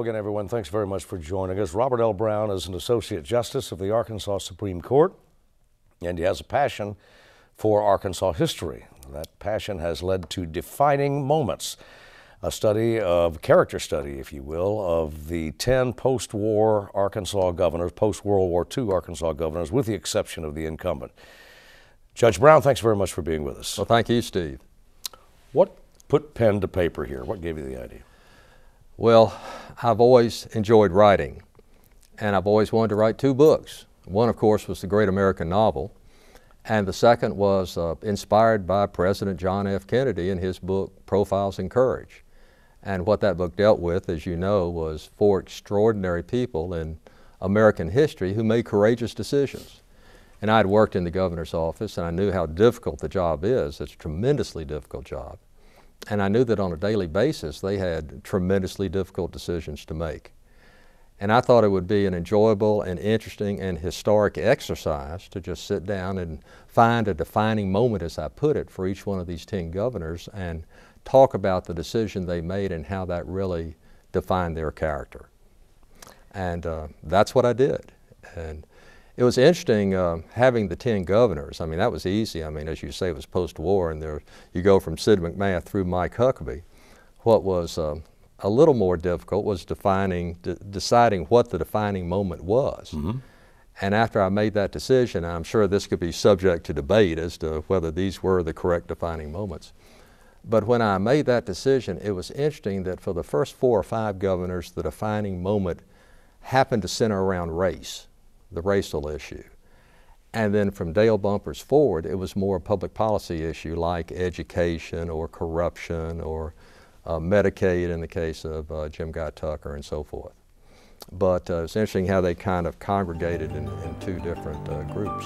again, everyone. Thanks very much for joining us. Robert L. Brown is an Associate Justice of the Arkansas Supreme Court, and he has a passion for Arkansas history. That passion has led to Defining Moments, a character study, if you will, of the 10 post-war Arkansas governors, post-World War II Arkansas governors, with the exception of the incumbent. Judge Brown, thanks very much for being with us. Well, thank you, Steve. What put pen to paper here? What gave you the idea? Well, I've always enjoyed writing, and I've always wanted to write 2 books. One, of course, was the great American novel, and the second was inspired by President John F. Kennedy in his book, Profiles in Courage. And what that book dealt with, as you know, was 4 extraordinary people in American history who made courageous decisions. And I'd worked in the governor's office, and I knew how difficult the job is. It's a tremendously difficult job. And I knew that on a daily basis, they had tremendously difficult decisions to make. And I thought it would be an enjoyable and interesting and historic exercise to just sit down and find a defining moment, as I put it, for each one of these 10 governors and talk about the decision they made and how that really defined their character. And that's what I did. And it was interesting having the 10 governors. I mean, that was easy. I mean, as you say, it was post-war, and you go from Sid McMath through Mike Huckabee. What was a little more difficult was deciding what the defining moment was. Mm-hmm. And after I made that decision, I'm sure this could be subject to debate as to whether these were the correct defining moments. But when I made that decision, it was interesting that for the first 4 or 5 governors, the defining moment happened to center around race, the racial issue. And then from Dale Bumpers forward, it was more a public policy issue like education or corruption or Medicaid in the case of Jim Guy Tucker and so forth. But it's interesting how they kind of congregated in 2 different groups.